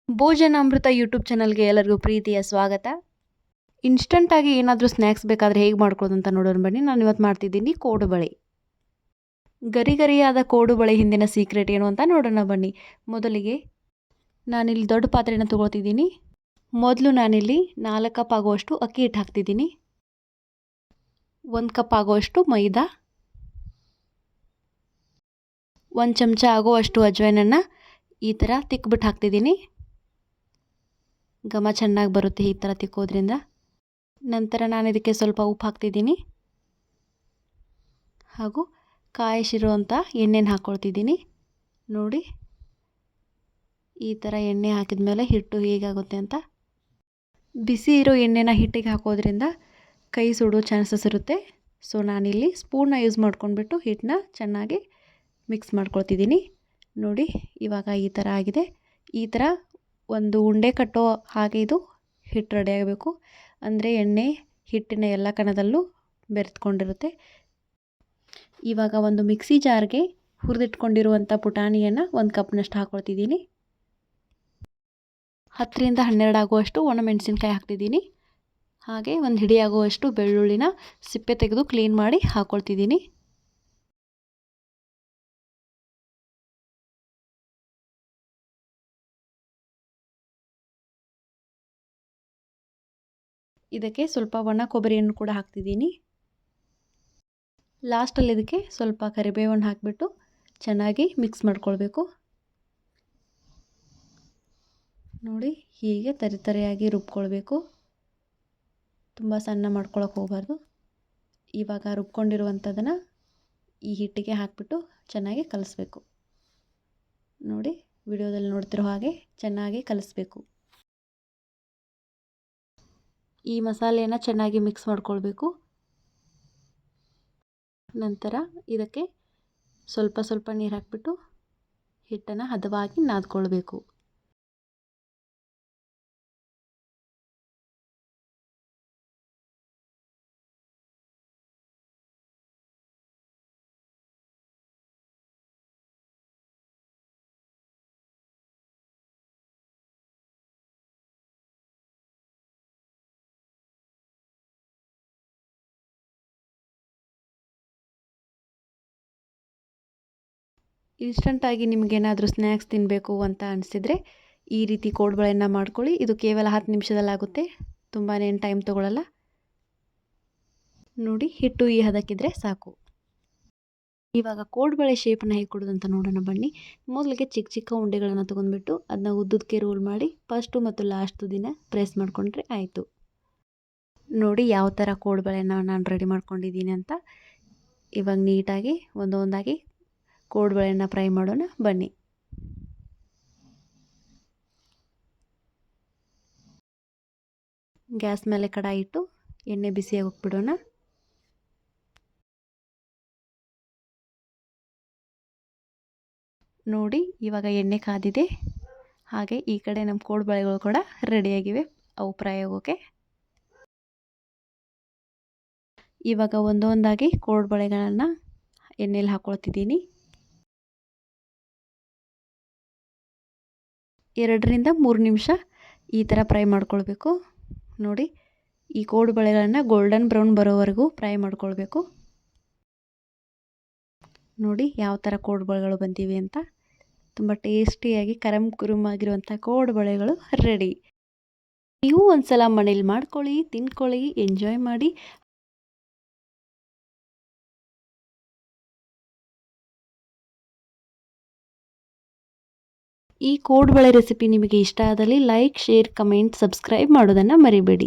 ಭೋಜನಾಮೃತ YouTube ಚಾನಲ್ಗೆ ಎಲ್ಲರಿಗೂ ಪ್ರೀತಿಯ ಸ್ವಾಗತ. ಇನ್ಸ್ಟಂಟಾಗಿ ಏನಾದರೂ ಸ್ನ್ಯಾಕ್ಸ್ ಬೇಕಾದರೆ ಹೇಗೆ ಮಾಡ್ಕೊಳ್ಳೋದು ಅಂತ ನೋಡೋಣ ಬನ್ನಿ. ನಾನು ಇವತ್ತು ಮಾಡ್ತಿದ್ದೀನಿ ಕೋಡುಬಳೆ. ಗರಿ ಗರಿಯಾದ ಕೋಡುಬಳೆ ಹಿಂದಿನ ಸೀಕ್ರೆಟ್ ಏನು ಅಂತ ನೋಡೋಣ ಬನ್ನಿ. ಮೊದಲಿಗೆ ನಾನಿಲ್ಲಿ ದೊಡ್ಡ ಪಾತ್ರೆನ ತೊಗೊಳ್ತಿದ್ದೀನಿ. ಮೊದಲು ನಾನಿಲ್ಲಿ 4 ಕಪ್ ಆಗುವಷ್ಟು ಅಕ್ಕಿ ಹಿಟ್ಟು ಹಾಕ್ತಿದ್ದೀನಿ. 1 ಕಪ್ ಆಗುವಷ್ಟು ಮೈದಾ, 1 ಚಮಚ ಆಗುವಷ್ಟು ಅಜ್ವೈನನ್ನು ಈ ಥರ ತಿಕ್ಬಿಟ್ಟು ಹಾಕ್ತಿದ್ದೀನಿ. ಘಮ ಚೆನ್ನಾಗಿ ಬರುತ್ತೆ ಈ ಥರ ತಿಕ್ಕೋದ್ರಿಂದ. ನಂತರ ನಾನು ಇದಕ್ಕೆ ಸ್ವಲ್ಪ ಉಪ್ಪು ಹಾಕ್ತಿದ್ದೀನಿ ಹಾಗೂ ಕಾಯಿಸಿರುವಂಥ ಎಣ್ಣೆನ ಹಾಕ್ಕೊಳ್ತಿದ್ದೀನಿ. ನೋಡಿ ಈ ಥರ ಎಣ್ಣೆ ಹಾಕಿದ ಮೇಲೆ ಹಿಟ್ಟು ಹೇಗಾಗುತ್ತೆ ಅಂತ. ಬಿಸಿ ಇರೋ ಎಣ್ಣೆನ ಹಿಟ್ಟಿಗೆ ಹಾಕೋದ್ರಿಂದ ಕೈ ಸುಡೋ ಚಾನ್ಸಸ್ ಇರುತ್ತೆ. ಸೊ ನಾನಿಲ್ಲಿ ಸ್ಪೂನ್ನ ಯೂಸ್ ಮಾಡ್ಕೊಂಡ್ಬಿಟ್ಟು ಹಿಟ್ಟನ್ನ ಚೆನ್ನಾಗಿ ಮಿಕ್ಸ್ ಮಾಡ್ಕೊಳ್ತಿದ್ದೀನಿ. ನೋಡಿ ಇವಾಗ ಈ ಥರ ಆಗಿದೆ. ಈ ಥರ ಒಂದು ಉಂಡೆ ಕಟ್ಟೋ ಹಾಗೆ ಇದು ಹಿಟ್ಟು ರೆಡಿ ಆಗಬೇಕು. ಅಂದರೆ ಎಣ್ಣೆ ಹಿಟ್ಟಿನ ಎಲ್ಲ ಕಣದಲ್ಲೂ ಬೆರೆತ್ಕೊಂಡಿರುತ್ತೆ. ಇವಾಗ ಒಂದು ಮಿಕ್ಸಿ ಜಾರ್ಗೆ ಹುರಿದಿಟ್ಕೊಂಡಿರುವಂಥ ಪುಟಾಣಿಯನ್ನು 1 ಕಪ್ನಷ್ಟು ಹಾಕ್ಕೊಳ್ತಿದ್ದೀನಿ. 10 ರಿಂದ 12 ಆಗುವಷ್ಟು ಒಣಮೆಣಸಿನ್ಕಾಯಿ ಹಾಕ್ತಿದ್ದೀನಿ. ಹಾಗೆ ಒಂದು ಹಿಡಿ ಆಗುವಷ್ಟು ಬೆಳ್ಳುಳ್ಳಿನ ಸಿಪ್ಪೆ ತೆಗೆದು ಕ್ಲೀನ್ ಮಾಡಿ ಹಾಕ್ಕೊಳ್ತಿದ್ದೀನಿ. ಇದಕ್ಕೆ ಸ್ವಲ್ಪ ಒಣ ಕೊಬ್ಬರಿಯನ್ನು ಕೂಡ ಹಾಕ್ತಿದ್ದೀನಿ. ಲಾಸ್ಟಲ್ಲಿ ಇದಕ್ಕೆ ಸ್ವಲ್ಪ ಕರಿಬೇವನ್ನು ಹಾಕಿಬಿಟ್ಟು ಚೆನ್ನಾಗಿ ಮಿಕ್ಸ್ ಮಾಡ್ಕೊಳ್ಬೇಕು. ನೋಡಿ ಹೀಗೆ ತರಿಯಾಗಿ ರುಬ್ಕೊಳ್ಬೇಕು. ತುಂಬ ಸಣ್ಣ ಮಾಡ್ಕೊಳಕ್ಕೆ ಹೋಗಬಾರ್ದು. ಇವಾಗ ರುಬ್ಕೊಂಡಿರುವಂಥದ್ದನ್ನು ಈ ಹಿಟ್ಟಿಗೆ ಹಾಕಿಬಿಟ್ಟು ಚೆನ್ನಾಗಿ ಕಲಿಸ್ಬೇಕು. ನೋಡಿ ವಿಡಿಯೋದಲ್ಲಿ ನೋಡ್ತಿರೋ ಹಾಗೆ ಚೆನ್ನಾಗಿ ಕಲಿಸ್ಬೇಕು. ಈ ಮಸಾಲೆಯನ್ನು ಚೆನ್ನಾಗಿ ಮಿಕ್ಸ್ ಮಾಡ್ಕೊಳ್ಬೇಕು. ನಂತರ ಇದಕ್ಕೆ ಸ್ವಲ್ಪ ಸ್ವಲ್ಪ ನೀರು ಹಾಕಿಬಿಟ್ಟು ಹಿಟ್ಟನ್ನು ಹದವಾಗಿ ನಾದ್ಕೊಳ್ಬೇಕು. ಇನ್ಸ್ಟಂಟಾಗಿ ನಿಮಗೇನಾದರೂ ಸ್ನ್ಯಾಕ್ಸ್ ತಿನ್ನಬೇಕು ಅಂತ ಅನಿಸಿದರೆ ಈ ರೀತಿ ಕೋಡುಬಳೆಯನ್ನು ಮಾಡ್ಕೊಳ್ಳಿ. ಇದು ಕೇವಲ 10 ನಿಮಿಷದಲ್ಲಾಗುತ್ತೆ. ತುಂಬಾ ಟೈಮ್ ತೊಗೊಳ್ಳಲ್ಲ. ನೋಡಿ ಹಿಟ್ಟು ಈ ಹದಕ್ಕಿದ್ರೆ ಸಾಕು. ಇವಾಗ ಕೋಡುಬಳೆ ಶೇಪನ್ನು ಹೇಗೆ ಕೊಡೋದು ಅಂತ ನೋಡೋಣ ಬನ್ನಿ. ಮೊದಲಿಗೆ ಚಿಕ್ಕ ಚಿಕ್ಕ ಉಂಡೆಗಳನ್ನು ತೊಗೊಂಡ್ಬಿಟ್ಟು ಅದನ್ನ ಉದ್ದುದಕ್ಕೆ ರೋಲ್ ಮಾಡಿ ಫಸ್ಟು ಮತ್ತು ಲಾಸ್ಟ್ ತುದಿನ ಪ್ರೆಸ್ ಮಾಡಿಕೊಂಡ್ರೆ ಆಯಿತು. ನೋಡಿ ಯಾವ ಥರ ಕೋಡುಬಳೆನ ನಾನು ರೆಡಿ ಮಾಡ್ಕೊಂಡಿದ್ದೀನಿ ಅಂತ. ಇವಾಗ ನೀಟಾಗಿ ಒಂದೊಂದಾಗಿ ಕೋಡುಬಳೆಯನ್ನು ಫ್ರೈ ಮಾಡೋಣ ಬನ್ನಿ. ಗ್ಯಾಸ್ ಮೇಲೆ ಕಡಾಯಿ ಇಟ್ಟು ಎಣ್ಣೆ ಬಿಸಿಯಾಗಿ ಹೋಗ್ಬಿಡೋಣ. ನೋಡಿ ಇವಾಗ ಎಣ್ಣೆ ಕಾದಿದೆ. ಹಾಗೆ ಈ ಕಡೆ ನಮ್ಮ ಕೋಡುಬಳೆಗಳು ಕೂಡ ರೆಡಿಯಾಗಿವೆ ಅವು ಫ್ರೈ ಆಗೋಕ್ಕೆ. ಇವಾಗ ಒಂದೊಂದಾಗಿ ಕೋಡುಬಳೆಗಳನ್ನು ಎಣ್ಣೆಯಲ್ಲಿ ಹಾಕ್ಕೊಳ್ತಿದ್ದೀನಿ. 2 ರಿಂದ 3 ನಿಮಿಷ ಈ ಥರ ಫ್ರೈ ಮಾಡ್ಕೊಳ್ಬೇಕು. ನೋಡಿ ಈ ಕೋಡುಬಳೆಗಳನ್ನು ಗೋಲ್ಡನ್ ಬ್ರೌನ್ ಬರೋವರೆಗೂ ಫ್ರೈ ಮಾಡ್ಕೊಳ್ಬೇಕು. ನೋಡಿ ಯಾವ ಥರ ಕೋಡುಬಳೆಗಳು ಬಂದಿವೆ ಅಂತ. ತುಂಬ ಟೇಸ್ಟಿಯಾಗಿ ಕರಮ್ ಕುರುಮ್ ಆಗಿರುವಂಥ ಕೋಡುಬಳೆಗಳು ರೆಡಿ. ನೀವು ಒಂದ್ಸಲ ಮನೇಲಿ ಮಾಡ್ಕೊಳ್ಳಿ, ತಿನ್ಕೊಳ್ಳಿ, ಎಂಜಾಯ್ ಮಾಡಿ. ಈ ಕೋಡುಬಳೆ ರೆಸಿಪಿ ನಿಮಗೆ ಇಷ್ಟ ಆದಲ್ಲಿ ಲೈಕ್, ಶೇರ್, ಕಮೆಂಟ್, ಸಬ್ಸ್ಕ್ರೈಬ್ ಮಾಡೋದನ್ನು ಮರಿಬೇಡಿ.